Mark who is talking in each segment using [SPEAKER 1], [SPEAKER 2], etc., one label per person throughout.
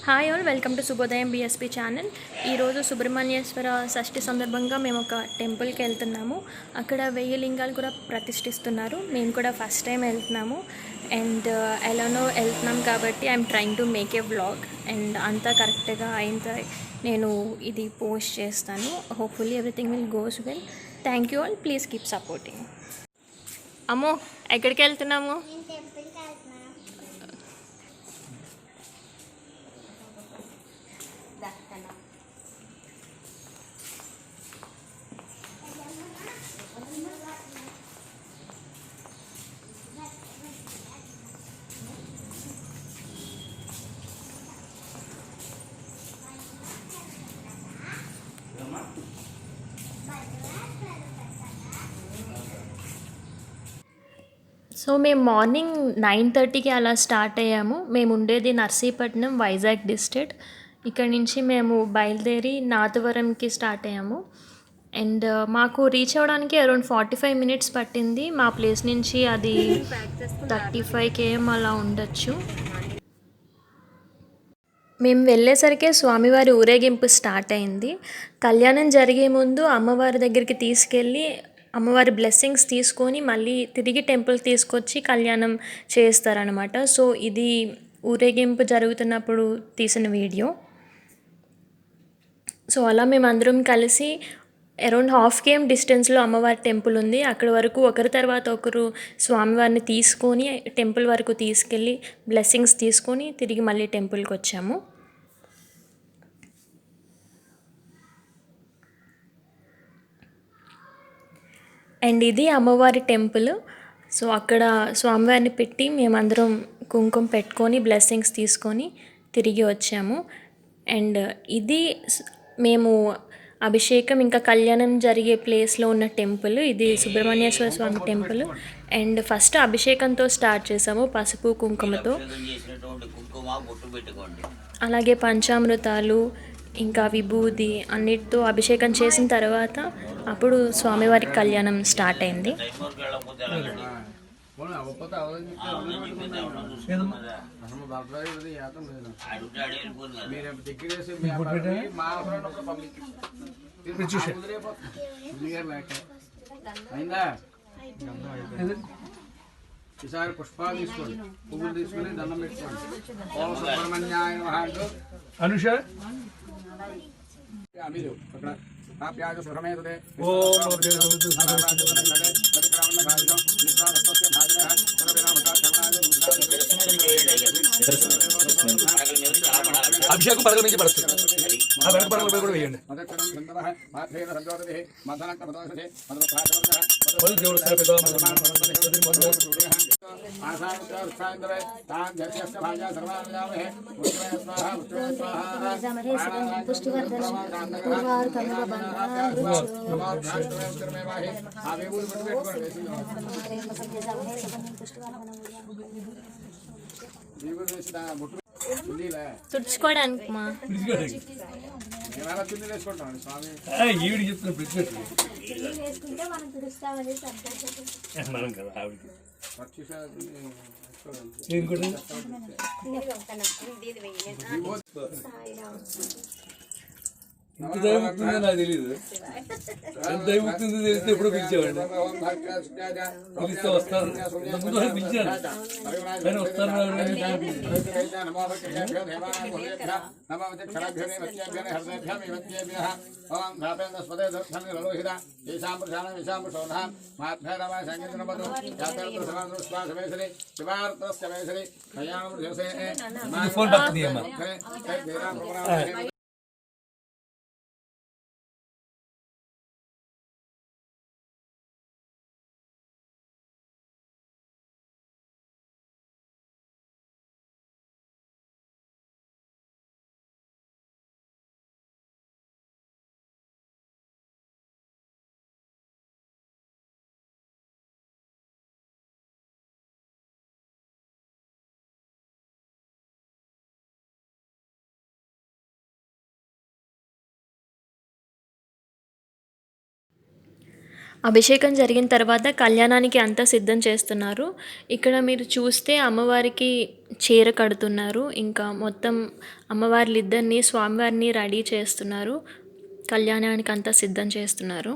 [SPEAKER 1] Hi all, welcome to శుభోదయం BSP channel. ఈరోజు సుబ్రహ్మణ్యేశ్వర షష్ఠి సందర్భంగా మేము ఒక టెంపుల్కి వెళ్తున్నాము. అక్కడ 1000 లింగాలు కూడా ప్రతిష్ఠిస్తున్నారు. మేము కూడా ఫస్ట్ టైం వెళ్తున్నాము అండ్ ఎలానో వెళ్తున్నాం కాబట్టి I'm trying to make a vlog and అంతా కరెక్ట్గా అయిన నేను ఇది పోస్ట్ చేస్తాను. Hopefully everything will goes well. Thank you all, please keep supporting. అమ్మో, ఎక్కడికి వెళ్తున్నాము? సో మేము మార్నింగ్ 9:30కి అలా స్టార్ట్ అయ్యాము. మేము ఉండేది నర్సీపట్నం, వైజాగ్ డిస్ట్రిక్ట్. ఇక్కడ నుంచి మేము బయలుదేరి నాతవరంకి స్టార్ట్ అయ్యాము అండ్ మాకు రీచ్ అవ్వడానికి అరౌండ్ 45 మినిట్స్ పట్టింది. మా ప్లేస్ నుంచి అది 35 km అలా ఉండొచ్చు. మేము వెళ్ళేసరికి స్వామివారి ఊరేగింపు స్టార్ట్ అయింది. కళ్యాణం జరిగే ముందు అమ్మవారి దగ్గరికి తీసుకెళ్ళి అమ్మవారి బ్లెస్సింగ్స్ తీసుకొని మళ్ళీ తిరిగి టెంపుల్ తీసుకొచ్చి కళ్యాణం చేస్తారనమాట. సో ఇది ఊరేగింపు జరుగుతున్నప్పుడు తీసిన వీడియో. సో అలా మేమందరం కలిసి అరౌండ్ 1/2 km డిస్టెన్స్లో అమ్మవారి టెంపుల్ ఉంది. అక్కడి వరకు ఒకరి తర్వాత ఒకరు స్వామివారిని తీసుకొని టెంపుల్ వరకు తీసుకెళ్ళి బ్లెస్సింగ్స్ తీసుకొని తిరిగి మళ్ళీ టెంపుల్కి వచ్చాము. అండ్ ఇది అమ్మవారి టెంపుల్. సో అక్కడ స్వామివారిని పెట్టి మేమందరం కుంకుమ పెట్టుకొని బ్లెస్సింగ్స్ తీసుకొని తిరిగి వచ్చాము. అండ్ ఇది మేము అభిషేకం ఇంకా కళ్యాణం జరిగే ప్లేస్లో ఉన్న టెంపుల్. ఇది సుబ్రహ్మణ్యేశ్వర స్వామి టెంపుల్. అండ్ ఫస్ట్ అభిషేకంతో స్టార్ట్ చేసాము, పసుపు కుంకుమతో. అలాగే పంచామృతాలు ఇంకా విభూది అన్నిటితో అభిషేకం చేసిన తర్వాత అప్పుడు స్వామివారి కళ్యాణం స్టార్ట్ అయింది.
[SPEAKER 2] ఈసారి పుష్పాలు తీసుకోండి, పువ్వులు తీసుకొని దండం పెట్టుకోండి. ఓం సుబ్రహ్మణ్యాయ నమః అంటూ అనుష మీరు అక్కడ కాప్యాయ సురమేదే అభిషేకం పడగ నుంచి పడుతుంది. కూడా వేయండి.
[SPEAKER 1] తుడుచుకోవడానికి మా
[SPEAKER 2] ఈవిడ చెప్తున్న ఇంత దయముక్తుందో నాకు తెలియదు. ఎంత దయముక్తుందో తెలిస్తే ఎప్పుడో పిలిచేవాడిని. పిలిస్తే వస్తారు, ముందు పిలిచాను కానీ వస్తారు. ఫోన్ పడుతుంది.
[SPEAKER 1] అభిషేకం జరిగిన తర్వాత కళ్యాణానికి అంతా సిద్ధం చేస్తున్నారు. ఇక్కడ మీరు చూస్తే అమ్మవారికి చీర కడుతున్నారు. ఇంకా మొత్తం అమ్మవార్లిద్దరిని, స్వామివారిని రెడీ చేస్తున్నారు. కళ్యాణానికి అంతా సిద్ధం చేస్తున్నారు.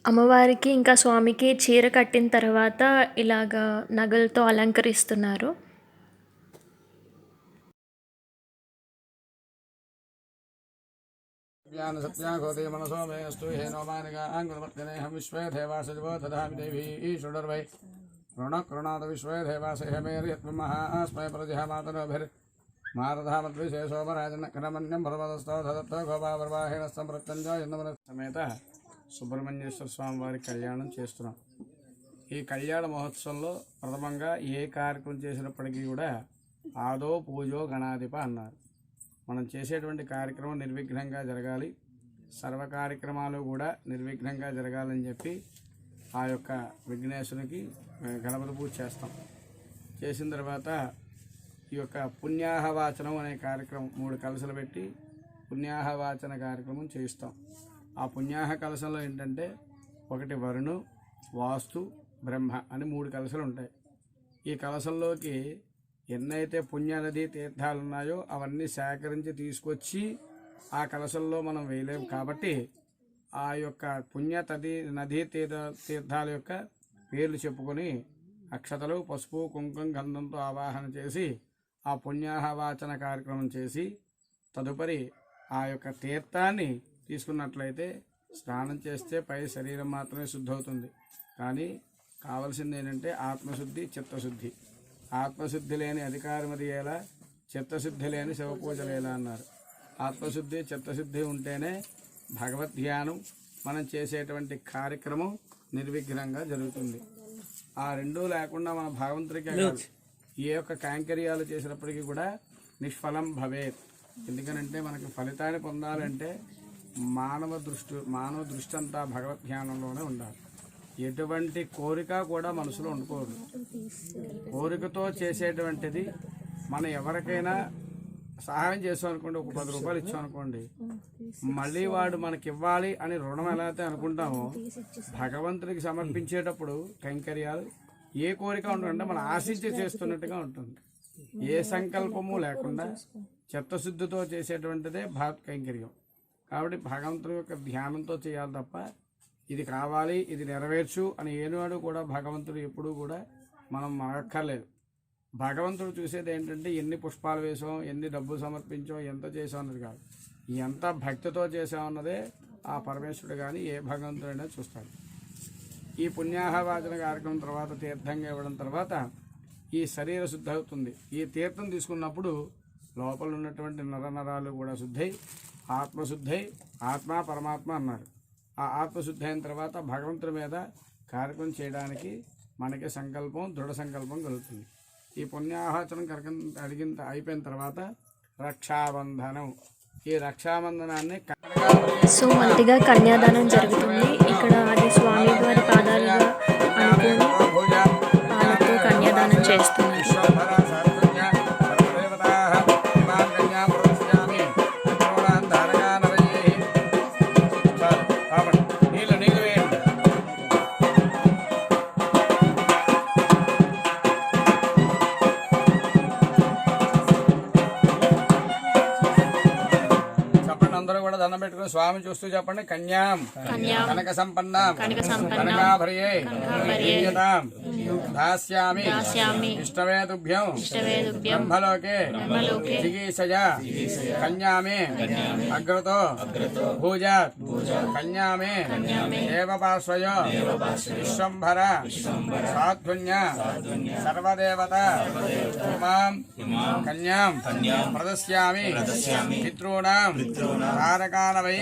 [SPEAKER 1] అమ్మవారికి ఇంకా స్వామికి చీర కట్టిన తర్వాత ఇలాగా నగలతో అలంకరిస్తున్నారు.
[SPEAKER 2] ज्ञान सत्याघोते मनसो मे अस्तु हेनो मानिकाङ्गुलमर्जनेऽहं विश्वे देवासजवो ददामि देवी ईश्वरवै ऋणकृणाद विश्वे देवासहमेर्यत्महास्मै प्रजहामातनोभिर्मारधामद्विषे सोमराजनकरमन्यं भरवदस्तौ धदत्तो गोपावर्वाहिणस्तं प्रत्यञ्जयन्दमन समेत సుబ్రహ్మణ్యేశ్వర స్వామి వారి కళ్యాణం చేస్తున్నాం. ఈ కళ్యాణ మహోత్సవంలో ప్రథమంగా ఏ కార్యక్రమం చేసినప్పటికీ కూడా ఆదో పూజో గణాధిప అన్నారు. మనం చేసేటువంటి కార్యక్రమం నిర్విఘ్నంగా జరగాలి, సర్వ కార్యక్రమాలు కూడా నిర్విఘ్నంగా జరగాలని చెప్పి ఆ యొక్క విఘ్నేశ్వరునికి గణపతి పూజ చేస్తాం. చేసిన తర్వాత ఈ యొక్క పుణ్యాహవాచనం అనే కార్యక్రమం 3 కలశలు పెట్టి పుణ్యాహవాచన కార్యక్రమం చేయిస్తాం. ఆ పుణ్యాహ కలశంలో ఏంటంటే ఒకటి వరుణు, వాస్తు, బ్రహ్మ అని 3 కలశలు ఉంటాయి. ఈ కలశంలోకి ఎన్నైతే పుణ్యనది తీర్థాలు ఉన్నాయో అవన్నీ సేకరించి తీసుకొచ్చి ఆ కలశంలో మనం వేయలేము కాబట్టి ఆ యొక్క నదీ తీర్థాల యొక్క పేర్లు చెప్పుకొని అక్షతలు, పసుపు, కుంకుమ, గంధంతో ఆవాహన చేసి ఆ పుణ్యాహవాచన కార్యక్రమం చేసి తదుపరి ఆ యొక్క తీర్థాన్ని తీసుకున్నట్లయితే స్నానం చేస్తే పై శరీరం మాత్రమే శుద్ధి అవుతుంది. కానీ కావలసింది ఏంటంటే ఆత్మశుద్ధి, చిత్తశుద్ధి. ఆత్మశుద్ధి లేని అధికారం అది ఎలా, చిత్తశుద్ధి లేని శివపూజలు ఎలా అన్నారు. ఆత్మశుద్ధి, చిత్తశుద్ధి ఉంటేనే భగవద్ ధ్యానం, మనం చేసేటువంటి కార్యక్రమం నిర్విఘ్నంగా జరుగుతుంది. ఆ రెండూ లేకుండా మన భగవంతుడికి ఏ యొక్క కైంకర్యాలు చేసినప్పటికీ కూడా నిష్ఫలం భవేత్. ఎందుకనంటే మనకి ఫలితాన్ని పొందాలంటే మానవ దృష్టి అంతా భగవద్ ధ్యానంలోనే ఉండాలి. ఎటువంటి కోరిక కూడా మనసులో ఉండకూడదు. కోరికతో చేసేటువంటిది మనం ఎవరికైనా సహాయం చేసామనుకోండి, ఒక 10 రూపాయలు ఇచ్చామనుకోండి, మళ్ళీ వాడు మనకి ఇవ్వాలి అని రుణం ఎలా అయితే అనుకుంటామో భగవంతుడికి సమర్పించేటప్పుడు కైంకర్యాలు ఏ కోరిక ఉంటుందంటే మనం ఆశించి చేస్తున్నట్టుగా ఉంటుంది. ఏ సంకల్పము లేకుండా చిత్తశుద్ధితో చేసేటువంటిదే భగవత్ కైంకర్యం. కాబట్టి భగవంతుడి యొక్క ధ్యానంతో చేయాలి తప్ప ఇది కావాలి, ఇది నెరవేర్చు అని ఏనాడు కూడా భగవంతుడు ఎప్పుడూ కూడా మనం అడగక్కర్లేదు. భగవంతుడు చూసేది ఏంటంటే ఎన్ని పుష్పాలు వేసాం, ఎన్ని డబ్బులు సమర్పించాం, ఎంత చేసాం అన్నది కాదు, ఎంత భక్తితో చేసామన్నదే ఆ పరమేశ్వరుడు కానీ ఏ భగవంతుడైనా చూస్తాడు. ఈ పుణ్యాహవాచన కార్యక్రమం తర్వాత తీర్థంగా ఇవ్వడం తర్వాత ఈ శరీర శుద్ధి అవుతుంది. ఈ తీర్థం తీసుకున్నప్పుడు లోపల ఉన్నటువంటి నరనరాలు కూడా శుద్ధై ఆత్మశుద్ధై ఆత్మ పరమాత్మ అన్నారు. ఆ ఆత్మశుద్ధి అయిన తర్వాత భగవంతుడి మీద కార్యక్రమం చేయడానికి మనకి సంకల్పం, దృఢ సంకల్పం కలుగుతుంది. ఈ పుణ్యాహవచనం అయిపోయిన తర్వాత రక్షాబంధనం. ఈ రక్షాబంధనాన్ని
[SPEAKER 1] సో మొదటిగా కన్యాదానం జరుగుతుంది. ఇక్కడ అది స్వామి వారి పాదాలుగా అనుకుని పాలతో కన్యాదానం చేస్తున్నారు.
[SPEAKER 2] దండం పెట్టుకుని స్వామి చూస్తూ చెప్పండి. కన్యాం
[SPEAKER 1] కన్యాం
[SPEAKER 2] కనక సంపన్నాం
[SPEAKER 1] కనక సంపన్నాం
[SPEAKER 2] కనకాభర్యే
[SPEAKER 1] కనకాభర్యే
[SPEAKER 2] దాస్యామి
[SPEAKER 1] దాస్యామి
[SPEAKER 2] ఇష్టవేతుభ్యం
[SPEAKER 1] ఇష్టవేదుభ్యం
[SPEAKER 2] బ్రహ్మలోకే
[SPEAKER 1] బ్రహ్మలోకే
[SPEAKER 2] జిగీషజా కన్యామే అగ్రతో భూజాత్ కన్యామే దేవపార్శ్వయో విశ్వంభర సాధ్వున్య సర్వదేవత ఇమాం కన్యాం ప్రదస్యామి పితॄణాం తారకానవై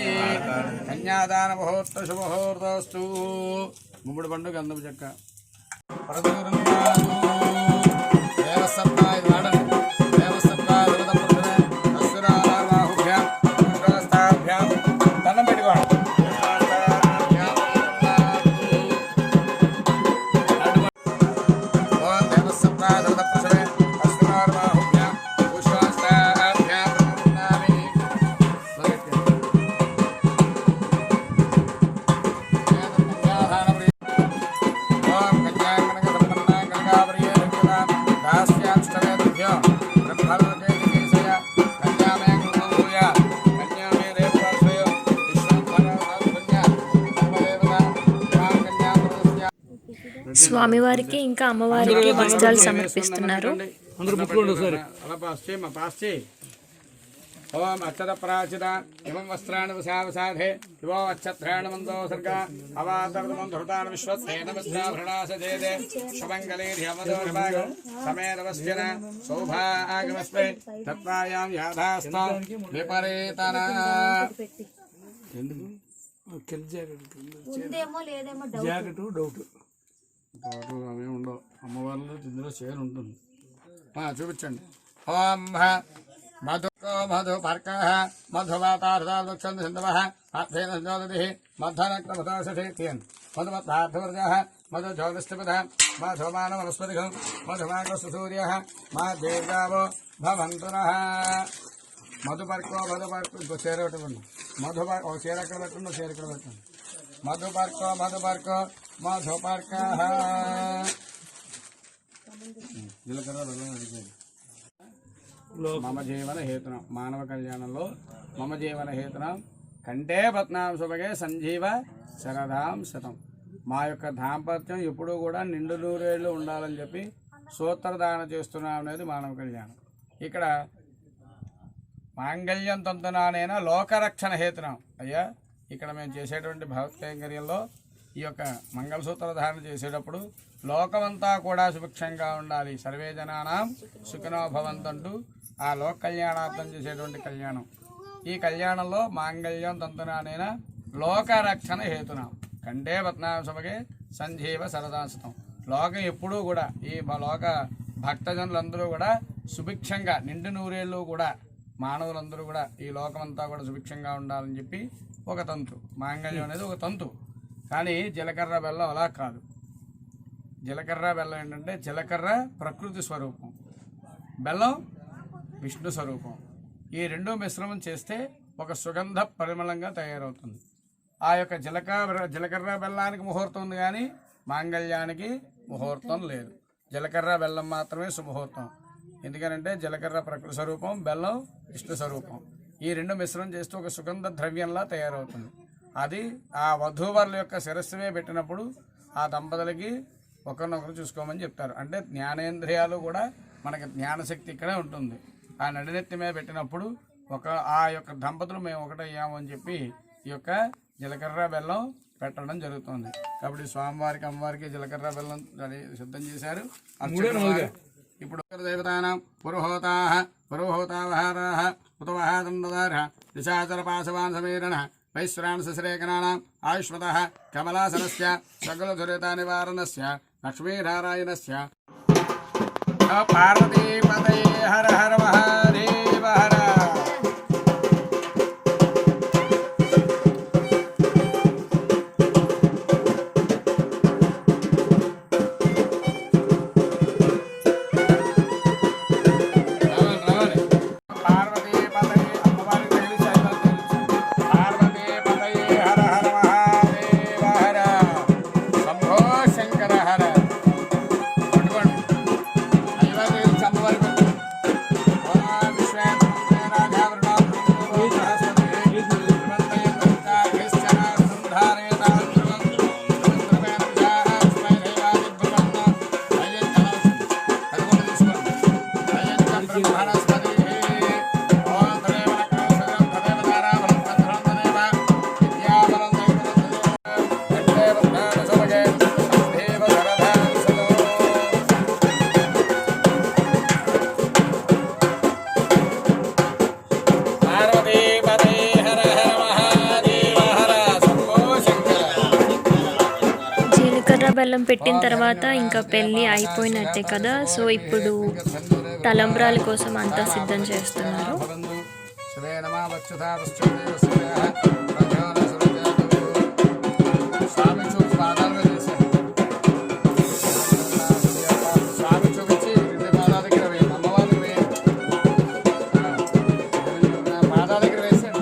[SPEAKER 2] కన్యాదాన ముహూర్త శుభముహూర్తస్తు. గుమ్మడి పండు గంధపు చెక్క దేవసప్తాయ వాడండి. దేవసప్తాయ అసురాహుభ్యాం పుష్పహస్తాభ్యాం దండం పెట్టుకోండి.
[SPEAKER 1] స్వామివారికి ఇంకా అమ్మవారికి వస్త్రాలు సమర్పిస్తున్నారు.
[SPEAKER 2] ఓం అక్షత ప్రాచిత ఇమం వస్త్రాన్ని వసావసాధే ఇవో అక్షత్రాణ మందో సర్గ అవాతర్మంధృతాన్ విశ్వత్సేన వస్త్రాభరణాసజేదే శుభంగళే ధ్యమదోర్భాగం సమేతవస్యన సౌభాగమస్మై తత్వాయాం యాథాస్తం విపరీతన. డౌట్ అవి ఉండవు. అమ్మవారిలో ఇందులో చేరు ఉంటుంది. చూపించండి. ఓం మధుపర్క మధువాతార్థాక్షం సింధవ అర్థేన జ్యోతి మధనక్తమతాశేన్ మధుమత్తార్థవర్జ మధుజ్యోతిష్ఠిపద మధుమాన వనస్పతిఘం మధుమాగసూర్య మా దేవో భవంతునః. మధుపర్కో ఇంకో చీర పెట్టుకోండి. ఓ చీర ఎక్కడ పెట్టండి, చీర ఇక్కడ పెట్టండి. మధుపర్కో మధుపర్క జీలకర్ర బెల్లం అడిగేది. మమ జీవన హేతునం మానవ కళ్యాణంలో మమ జీవన హేతునం కంటే పత్నాం శుభగే సంజీవ శరదాం శతం. మా యొక్క దాంపత్యం ఎప్పుడూ కూడా నిండు నూరేళ్లు ఉండాలని చెప్పి సూత్రదాన చేస్తున్నాం అనేది మానవ కళ్యాణం. ఇక్కడ మాంగళ్యం తంతునానైనా లోకరక్షణ హేతునం. అయ్యా ఇక్కడ మేము చేసేటువంటి భక్తైంకర్యంలో ఈ యొక్క మంగళసూత్ర ధారణ చేసేటప్పుడు లోకమంతా కూడా సుభిక్షంగా ఉండాలి, సర్వే జనానాం సుఖినో భవంతంటూ ఆ లోక కళ్యాణార్థం చేసేటువంటి కళ్యాణం. ఈ కళ్యాణంలో మాంగళ్యం తంతునానైనా లోకరక్షణ హేతునం కంటే పద్నాభగే సంజీవ సరదాంశతం. లోకం ఎప్పుడూ కూడా ఈ లోక భక్తజనులందరూ కూడా సుభిక్షంగా నిండు నూరేళ్ళు కూడా మానవులందరూ కూడా ఈ లోకమంతా కూడా సుభిక్షంగా ఉండాలని చెప్పి ఒక తంతు. మాంగళ్యం అనేది ఒక తంతు. కానీ జీలకర్ర బెల్లం అలా కాదు. జీలకర్ర బెల్లం ఏంటంటే జీలకర్ర ప్రకృతి స్వరూపం, బెల్లం విష్ణు స్వరూపం. ఈ రెండో మిశ్రమం చేస్తే ఒక సుగంధ పరిమళంగా తయారవుతుంది. ఆ యొక్క జీలకర్ర బెల్లానికి ముహూర్తం ఉంది, కానీ మాంగళ్యానికి ముహూర్తం లేదు. జీలకర్ర బెల్లం మాత్రమే శుభముహూర్తం. ఎందుకనంటే జీలకర్ర ప్రకృతి స్వరూపం, బెల్లం విష్ణు స్వరూపం. ఈ రెండు మిశ్రమం చేస్తే ఒక సుగంధ ద్రవ్యంలా తయారవుతుంది. అది ఆ వధూవరుల యొక్క శిరస్సునే పెట్టినప్పుడు ఆ దంపతులకి ఒకరినొకరు చూసుకోమని చెప్తారు. అంటే జ్ఞానేంద్రియాలు కూడా మనకి జ్ఞానశక్తి ఇక్కడే ఉంటుంది. ఆ నడినెత్తి మీద పెట్టినప్పుడు ఆ యొక్క దంపతులు మేము ఒకటయ్యాము అని చెప్పి ఈ యొక్క జీలకర్ర బెల్లం పెట్టడం జరుగుతుంది. కాబట్టి స్వామివారికి అమ్మవారికి జీలకర్ర బెల్లం సిద్ధం చేశారు. ఇప్పుడు దేవతానాం పురోహోతావహారాః ఉతవహాదండధారః దిశాచరపాశవాన్ సమీరణః వైశ్రాణసశ్రేకణానాం ఆయుష్మతః కమలాసనస్య సకలదురిత నివారణస్య లక్ష్మీనారాయణస్య పార్వతీపతయే హర హర మహాదేవ హర.
[SPEAKER 1] తాంబూలం పెట్టిన తర్వాత ఇంకా పెళ్ళి అయిపోయినట్టే కదా. సో ఇప్పుడు తలంబ్రాల కోసం అంతా సిద్ధం చేస్తున్నారు.
[SPEAKER 2] స్వామి చూసి పాదాల మీద వేశారు. స్వామి చూపించి రెండు పాదాల దగ్గర వేయండి, అమ్మవారికి వేయండి. పాదాల దగ్గర వేసాడు.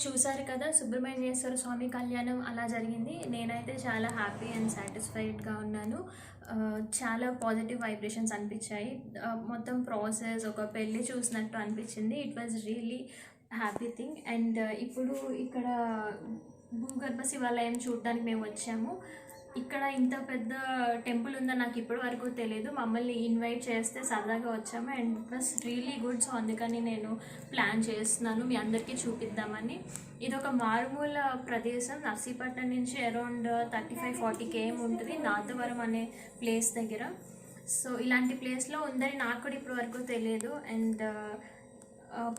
[SPEAKER 1] చూసారు కదా సుబ్రహ్మణ్యేశ్వర స్వామి కళ్యాణం అలా జరిగింది. నేనైతే చాలా హ్యాపీ అండ్ సాటిస్ఫైడ్గా ఉన్నాను. చాలా పాజిటివ్ వైబ్రేషన్స్ అనిపించాయి. మొత్తం ప్రాసెస్ ఒక పెళ్ళి చూసినట్టు అనిపించింది. It was really happy thing. And ఇప్పుడు ఇక్కడ భూగర్భ శివాలయం చూడడానికి మేము వచ్చాము. ఇక్కడ ఇంత పెద్ద టెంపుల్ ఉందని నాకు ఇప్పటి వరకు తెలియదు. మమ్మల్ని ఇన్వైట్ చేస్తే సరదాగా వచ్చాము and it was really good. So అందుకని నేను ప్లాన్ చేస్తున్నాను మీ అందరికీ చూపిద్దామని. ఇది ఒక మారుమూల ప్రదేశం. నర్సీపట్నం నుంచి అరౌండ్ 35-40 km ఉంటుంది, నాతవరం అనే ప్లేస్ దగ్గర. సో ఇలాంటి ప్లేస్లో ఉందని నాకు కూడా ఇప్పటి వరకు తెలియదు. అండ్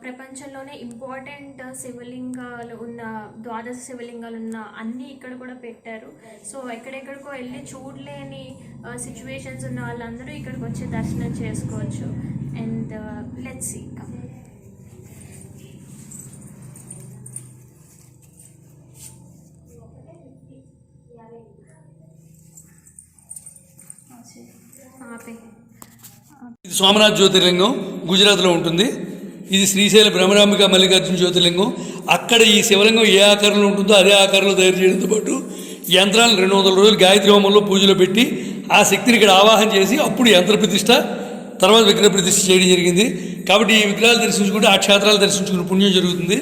[SPEAKER 1] ప్రపంచంలోనే ఇంపార్టెంట్ శివలింగాలు ఉన్న ద్వాదశ శివలింగాలు ఉన్న అన్నీ ఇక్కడ కూడా పెట్టారు. సో ఎక్కడెక్కడికో వెళ్ళి చూడలేని సిచ్యువేషన్స్ ఉన్న వాళ్ళందరూ ఇక్కడికి వచ్చి దర్శనం చేసుకోవచ్చు. And let's see.
[SPEAKER 3] ఇది సోమనాథ్ జ్యోతిర్లింగం గుజరాత్లో ఉంటుంది. ఇది శ్రీశైల భ్రమరాంబిక మల్లికార్జున జ్యోతిర్లింగం. అక్కడ ఈ శివలింగం ఏ ఆకారంలో ఉంటుందో అదే ఆకారంలో తయారు చేయడంతో పాటు యంత్రాలను 200 రోజులు గాయత్రి హోమంలో పూజలో పెట్టి ఆ శక్తిని ఇక్కడ ఆవాహన చేసి అప్పుడు యంత్ర ప్రతిష్ట తర్వాత విగ్రహ ప్రతిష్ట చేయడం జరిగింది. కాబట్టి ఈ విగ్రహాలు దర్శించుకుంటే ఆ క్షేత్రాలు దర్శించుకునే పుణ్యం జరుగుతుంది.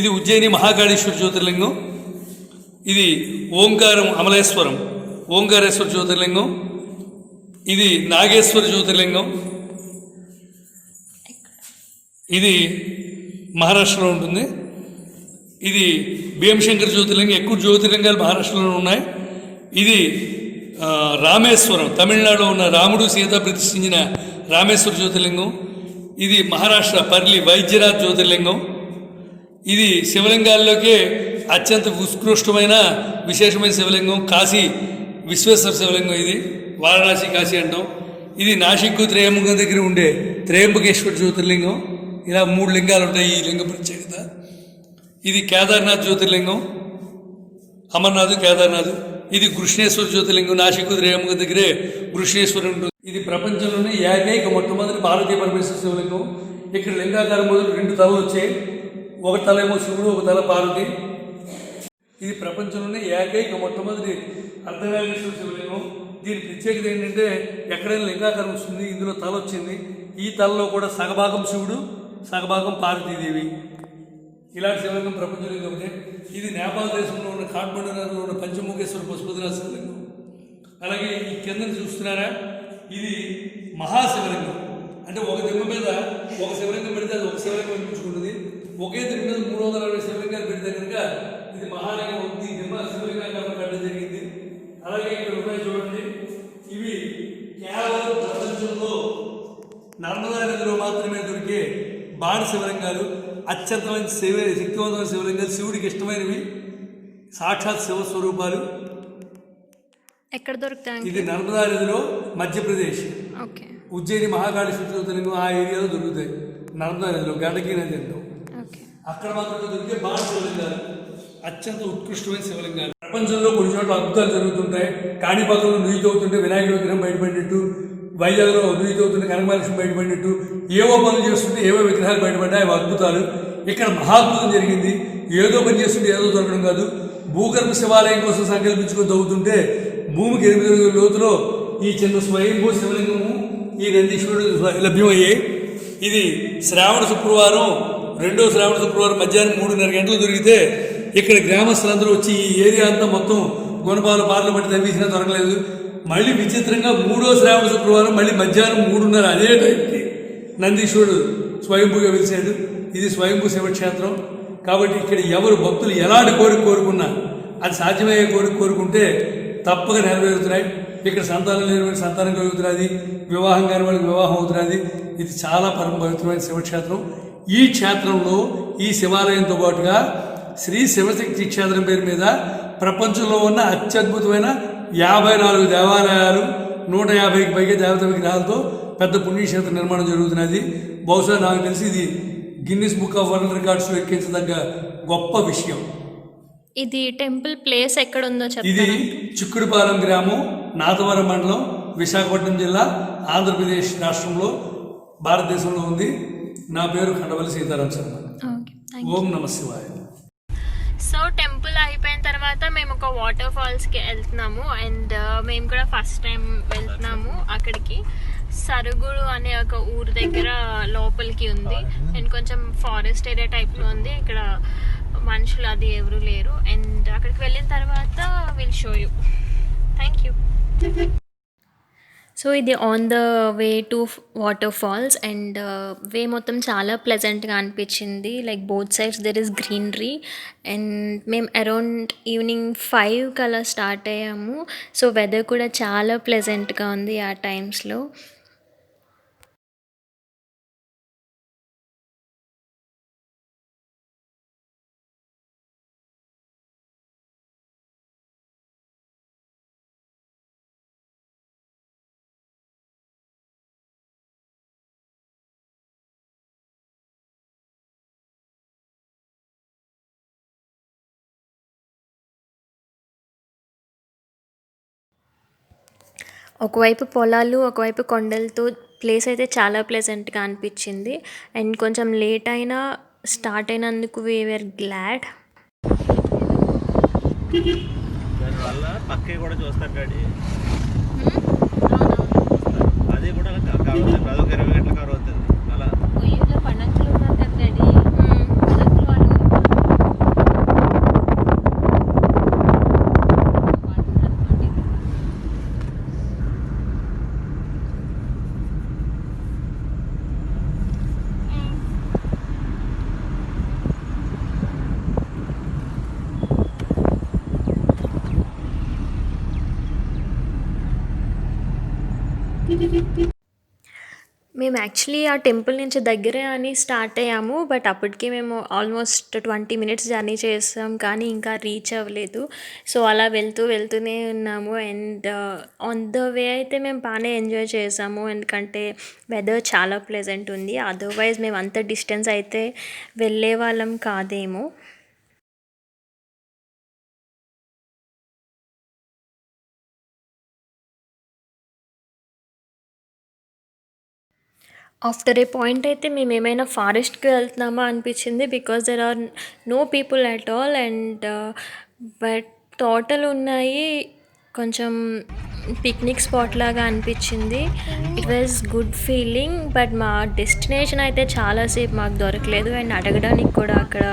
[SPEAKER 3] ఇది ఉజ్జయిని మహాకాళేశ్వర జ్యోతిర్లింగం. ఇది ఓంకారం అమలేశ్వరం ఓంకారేశ్వర జ్యోతిర్లింగం. ఇది నాగేశ్వర జ్యోతిర్లింగం. ఇది మహారాష్ట్రలో ఉంటుంది. ఇది భీమశంకర్ జ్యోతిర్లింగం. ఎక్కువ జ్యోతిర్లింగాలు మహారాష్ట్రలో ఉన్నాయి. ఇది రామేశ్వరం తమిళనాడులో ఉన్న రాముడు సీత ప్రతిష్ఠించిన రామేశ్వర జ్యోతిర్లింగం. ఇది మహారాష్ట్ర పర్లి వైద్యనాథ్ జ్యోతిర్లింగం. ఇది శివలింగాల్లోకే అత్యంత ఉత్కృష్టమైన విశేషమైన శివలింగం. కాశీ విశ్వేశ్వర శివలింగం. ఇది వారణాసి కాశీ అంటాం. ఇది నాసిక్ త్రయంబకం దగ్గర ఉండే త్రయంబకేశ్వర జ్యోతిర్లింగం. ఇలా 3 లింగాలు ఉంటాయి ఈ లింగ ప్రత్యేకత. ఇది కేదార్నాథ్ జ్యోతిర్లింగం. అమర్నాథ్ కేదార్నాథ్. ఇది కృష్ణేశ్వర జ్యోతిర్లింగం. నాసిక్ త్రయంబకం దగ్గరే కృష్ణేశ్వరం ఉంటుంది. ఇది ప్రపంచంలోనే ఏకైక మొట్టమొదటి భారతీయ పరమేశ్వర శివలింగం. ఇక్కడ లింగాకారం మొదలు 2 తలలు వచ్చాయి. ఒక తల ఏమో శివుడు, ఒక తల పార్వతి. ఇది ప్రపంచంలోనే ఏకైక మొట్టమొదటి అర్ధనారీశ్వర శివలింగం. దీని ప్రత్యేకత ఏంటంటే ఎక్కడైనా లింగాకారం వస్తుంది, ఇందులో తల వచ్చింది. ఈ తలలో కూడా సగభాగం శివుడు, సగభాగం పార్వతీదేవి. ఇలాంటి శివలింగం ప్రపంచంలో ఒకటే. ఇది నేపాల్ దేశంలో ఉన్న కాఠ్మండు నగరంలో ఉన్న పంచముఖేశ్వర పశుపతినాథ శివలింగం. అలాగే ఈ కింద చూస్తున్నారా, ఇది మహాశివలింగం. అంటే ఒక దిమ్మ మీద ఒక శివలింగం పెడితే అది ఒక శివలింగం అనిపించుకుంటుంది. ఒకే దిమ్మ మీద 360 శివలింగాలు పెడితే కనుక ఇది మహాలింగం అవుతుంది. ఈ దిమ్మ శివలింగాలు పెట్టడం జరిగింది. అలాగే ఇక్కడ ఉన్నాయి చూడండి, ఇవి కేవలం ప్రపంచంలో నర్మదా నదిలో మాత్రమే దొరికే బాణ శివలింగాలు. అత్యంతమైన శక్తివంతమైన శివలింగాలు, శివుడికి ఇష్టమైనవి, సాక్షాత్ శివస్వరూపాలు.
[SPEAKER 1] ఎక్కడ దొరుకుతాయి?
[SPEAKER 3] ఇది నర్మదా నదిలో మధ్యప్రదేశ్
[SPEAKER 1] ఓకే
[SPEAKER 3] ఉజ్జయిని మహాకాళేశ్వర జ్యోతిర్లింగం ఆ ఏరియాలో దొరుకుతాయి. నర్మదా నదిలో గండకీ నది అంటాం. అక్కడ మాత్రమే దొరికే బాణ శివలింగాలు, అత్యంత ఉత్కృష్టమైన శివలింగాలు. ప్రపంచంలో కొన్ని చోట్ల అద్భుతాలు జరుగుతుంటాయి. కాణిపాకంలో నుయ్యి తవ్వుతుంటే వినాయకుడి విగ్రహం బయటపడినట్టు, వైజాగ్లో నుయ్యి తవ్వుతుంటే కనకమహాలక్ష్మి బయటపడినట్టు, ఏవో పనులు చేస్తుంటే ఏవో విగ్రహాలు బయటపడ్డాయి. అవి అద్భుతాలు. ఇక్కడ మహాద్భుతం జరిగింది. ఏదో పని చేస్తుంటే ఏదో దొరకడం కాదు. భూగర్భ శివాలయం కోసం సంకల్పించుకొని తవ్వుతుంటే భూమికి 8 అడుగుల లోతులో ఈ చిన్న స్వయంభూ శివలింగము, ఈ నందీశ్వరుడు లభ్యమయ్యాయి. ఇది శ్రావణ శుక్రవారం, 2వ శ్రావణ శుక్రవారం మధ్యాహ్నం 3:30 గంటలు దొరికితే ఇక్కడ గ్రామస్తులందరూ వచ్చి ఈ ఏరియా అంతా మొత్తం గుణపాలు పార్లు పట్టి తవ్వించినా దొరకలేదు. మళ్ళీ విచిత్రంగా 3వ శ్రావణ శుక్రవారం మళ్ళీ మధ్యాహ్నం 3:30 అదే టైంకి నందీశ్వరుడు స్వయంభూగా వెలిశాడు. ఇది స్వయంభూ శివక్షేత్రం. కాబట్టి ఇక్కడ ఎవరు భక్తులు ఎలాంటి కోరిక కోరుకున్నా అది సాధ్యమయ్యే కోరిక కోరుకుంటే తప్పక నెరవేరుతున్నాయి. ఇక్కడ సంతానం లేని వాడికి సంతానం కలుగుతున్నది, వివాహం కాని వాడికి వివాహం అవుతున్నది. ఇది చాలా పరమ పవిత్రమైన శివక్షేత్రం. ఈ క్షేత్రంలో ఈ శివాలయంతో పాటుగా శ్రీ శివశక్తి క్షేత్రం పేరు మీద ప్రపంచంలో ఉన్న అత్యద్భుతమైన 54 దేవాలయాలు, 150కి పైగా దేవత విగ్రహాలతో పెద్ద పుణ్యక్షేత్ర నిర్మాణం జరుగుతున్నది. బహుశా నాకు తెలిసి ఇది గిన్నిస్ బుక్ ఆఫ్ వరల్డ్ రికార్డ్స్లో ఎక్కించదగ్గ గొప్ప విషయం.
[SPEAKER 1] ఇది టెంపుల్ ప్లేస్ ఎక్కడ ఉందో
[SPEAKER 3] ఇది
[SPEAKER 1] చెప్తారా?
[SPEAKER 3] చిక్కుడుపాలెం గ్రామం, నాతవరం మండలం, విశాఖపట్నం జిల్లా, ఆంధ్రప్రదేశ్ రాష్ట్రంలో, భారతదేశంలో ఉంది. నా పేరు ఖండవల్లి సీతారాం శర్మ. ఓం నమః శివాయ.
[SPEAKER 1] సో టెంపుల్ అయిపోయిన తర్వాత మేము ఒక వాటర్ ఫాల్స్కి వెళ్తున్నాము. అండ్ మేము కూడా ఫస్ట్ టైం వెళ్తున్నాము అక్కడికి. సరుగుడు అనే ఒక ఊరు దగ్గర లోపలికి ఉంది. అండ్ కొంచెం ఫారెస్ట్ ఏరియా టైప్లో ఉంది. ఇక్కడ మనుషులు అది ఎవరు లేరు. అండ్ అక్కడికి వెళ్ళిన తర్వాత will show you. Thank you. So ఇది on the way to water falls. And way మొత్తం చాలా ప్లెజెంట్గా అనిపించింది. Like both sides there is greenery. And మేము అరౌండ్ ఈవినింగ్ 5 అలా స్టార్ట్ అయ్యాము. సో వెదర్ కూడా చాలా ప్లెజెంట్గా ఉంది ఆ టైమ్స్లో. ఒకవైపు పొలాలు, ఒకవైపు కొండలతో ప్లేస్ అయితే చాలా ప్లెజెంట్‌గా అనిపించింది. అండ్ కొంచెం లేట్ అయినా స్టార్ట్ అయినందుకు వి వర్ గ్లాడ్.
[SPEAKER 4] దానివల్ల పక్కకి కూడా చూస్తారు గాడి అది కూడా కవర్ అవుతుంది. అదొక 20 గంటలు కవర్ అవుతుంది. అలా
[SPEAKER 5] పండగలు ఉన్నారు కదా డాడీ, పండగలు వాళ్ళు
[SPEAKER 1] మేము యాక్చువల్లీ ఆ టెంపుల్ నుంచి దగ్గరే అని స్టార్ట్ అయ్యాము. బట్ అప్పటికి మేము ఆల్మోస్ట్ 20 మినిట్స్ జర్నీ చేసాం, కానీ ఇంకా రీచ్ అవ్వలేదు. సో అలా వెళ్తూనే ఉన్నాము. అండ్ ఆన్ ద వే అయితే మేము బాగానే ఎంజాయ్ చేసాము, ఎందుకంటే వెదర్ చాలా ప్లెజెంట్ ఉంది. అదర్వైజ్ మేము అంత డిస్టెన్స్ అయితే వెళ్ళే వాళ్ళం కాదేమో. ఆఫ్టర్ ఏ పాయింట్ అయితే మేము ఏమైనా ఫారెస్ట్కి వెళ్తున్నామా అనిపించింది, because there are no people at all. And but తోటలు ఉన్నాయి, కొంచెం పిక్నిక్ స్పాట్ లాగా అనిపించింది. It was good feeling. But మా డెస్టినేషన్ అయితే చాలాసేపు మాకు దొరకలేదు, అండ్ అడగడానికి కూడా అక్కడ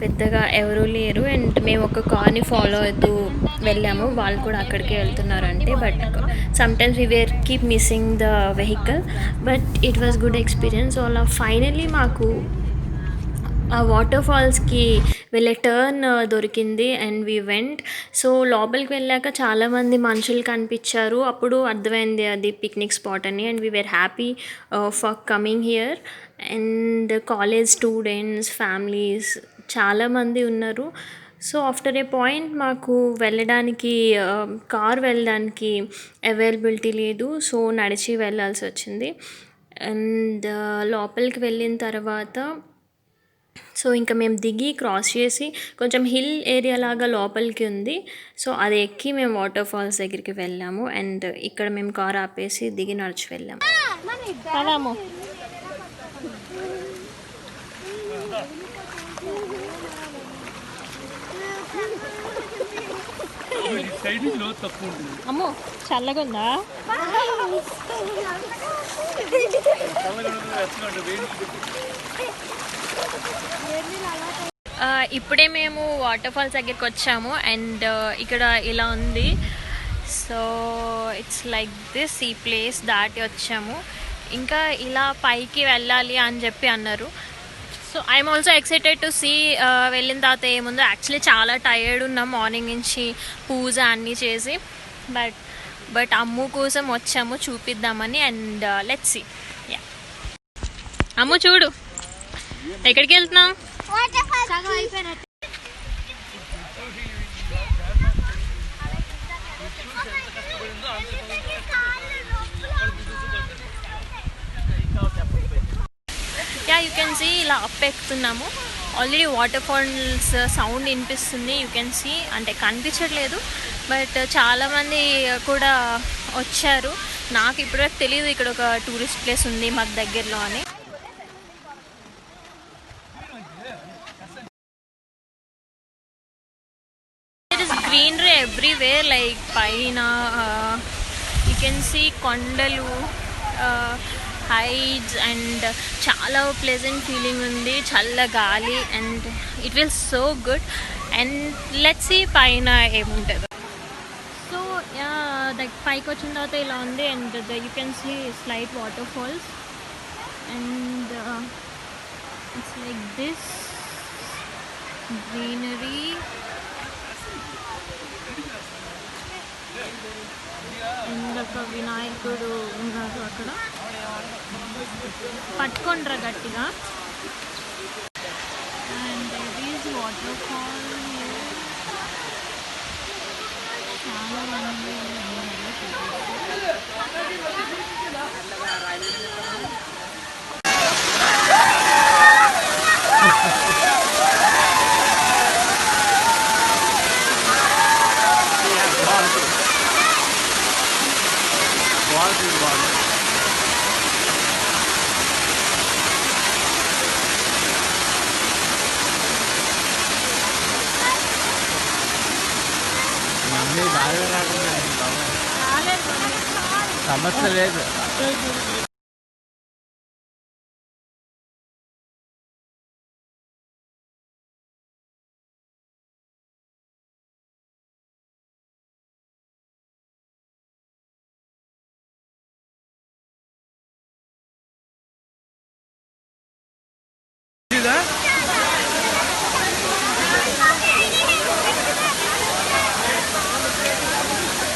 [SPEAKER 1] పెద్దగా ఎవరూ లేరు. అండ్ మేము ఒక కార్ని ఫాలో అవుతూ వెళ్ళాము, వాళ్ళు కూడా అక్కడికే వెళ్తున్నారంటే. But sometimes we were keep missing the vehicle, but it was good experience. So అలా ఫైనలీ మాకు ఆ వాటర్ ఫాల్స్కి వెళ్ళే టర్న్ దొరికింది అండ్ వీ వెంట్. సో లోపలికి వెళ్ళాక చాలామంది మనుషులు కనిపించారు, అప్పుడు అర్థమైంది అది పిక్నిక్ స్పాట్ అని. And we were happy for coming here. And college students, families చాలామంది ఉన్నారు. సో ఆఫ్టర్ ఏ పాయింట్ మాకు వెళ్ళడానికి కార్ వెళ్ళడానికి అవైలబిలిటీ లేదు, సో నడిచి వెళ్ళాల్సి వచ్చింది. అండ్ లోపలికి వెళ్ళిన తర్వాత సో ఇంకా మేము దిగి క్రాస్ చేసి కొంచెం హిల్ ఏరియా లాగా లోపలికి ఉంది, సో అది ఎక్కి మేము వాటర్ ఫాల్స్ దగ్గరికి వెళ్ళాము. అండ్ ఇక్కడ మేము కార్ ఆపేసి దిగి నడిచి వెళ్ళాము.
[SPEAKER 5] అమ్మో చల్లగా ఉందా?
[SPEAKER 1] ఇప్పుడే మేము వాటర్ ఫాల్స్ దగ్గరికి వచ్చాము. అండ్ ఇక్కడ ఇలా ఉంది. సో ఇట్స్ లైక్ దిస్, ఈ ప్లేస్ దాటి వచ్చాము. ఇంకా ఇలా పైకి వెళ్ళాలి అని చెప్పి అన్నారు. So I'm also excited to see వెళ్ళిన తర్వాత ఏముందో. యాక్చువల్లీ చాలా టైర్డ్ ఉన్నాం మార్నింగ్ నుంచి పూజ అన్నీ చేసి. బట్ అమ్ము కోసం వచ్చాము చూపిద్దామని. And let's see. Yeah Ammu చూడు, ఎక్కడికి వెళ్తున్నాం? యా యూ కెన్ సీ ఇలా అప్ ఎక్కుతున్నాము. ఆల్రెడీ వాటర్ ఫాల్స్ సౌండ్ వినిపిస్తుంది, యూ కెన్ సీ. అంటే కనిపించట్లేదు, బట్ చాలామంది కూడా వచ్చారు. నాకు ఇప్పటివరకు తెలియదు ఇక్కడ ఒక టూరిస్ట్ ప్లేస్ ఉంది మాకు దగ్గరలో అని. There is greenery everywhere, like పైన you can see కొండలు, హైట్స్, అండ్ చాలా ప్లెజెంట్ ఫీలింగ్ ఉంది, చల్ల గాలి, and it will so good. And let's see పైన ఏముంటుందో. సో పైకి వచ్చిన తర్వాత ఇలా ఉంది. And you can see slight water falls. And it's like this greenery. ఇంకొక వినాయకుడు ఉన్నారు అక్కడ, పట్టుకుంటారా గట్టిగా. And it is water fall. చాలా మంది
[SPEAKER 4] బాగా రాకుండా సమస్య లేదు.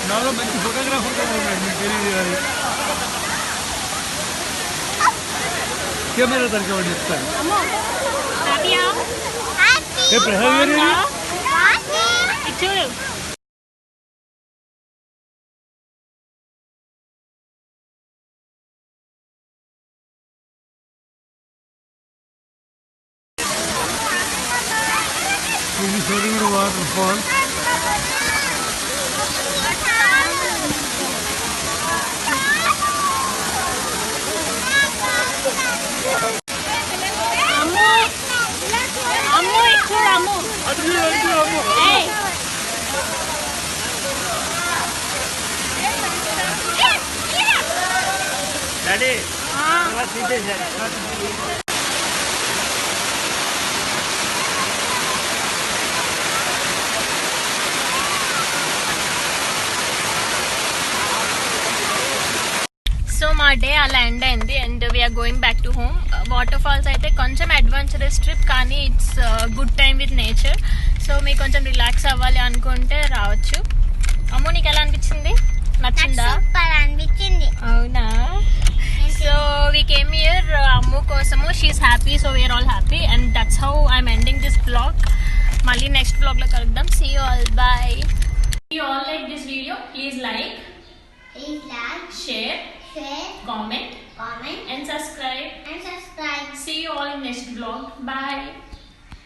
[SPEAKER 3] నాలో మంచి ఫోటోగ్రాఫర్ కూడా ఉన్నాడు, మీకు తెలియదు కానీ కెమెరా తనకి వాడు చెప్తాను. ఏ ప్రసాద్ గారు
[SPEAKER 1] చూడు
[SPEAKER 3] ఇది చూడండి వాటర్ ఫాల్.
[SPEAKER 4] డాడీ తీసేసారు.
[SPEAKER 1] సో మా డే అలా ఎండ్ అయింది and we're going back to home. Water falls అయితే కొంచెం అడ్వెంచరస్ ట్రిప్, కానీ it's good time with nature. So మీకు కొంచెం రిలాక్స్ అవ్వాలి అనుకుంటే రావచ్చు. అమ్మో నీకు ఎలా అనిపించింది? నచ్చిందా?
[SPEAKER 6] అనిపించింది.
[SPEAKER 1] అవునా? So we came here Ammu కోసము. She's happy, so we're all happy and that's how I'm ending this blog. మళ్ళీ నెక్స్ట్ బ్లాగ్లో కలుద్దాం. See you all, bye. You all like this video, please like, share, comment
[SPEAKER 6] comment
[SPEAKER 1] and subscribe.
[SPEAKER 6] and subscribe.
[SPEAKER 1] See you all in next vlog. Bye.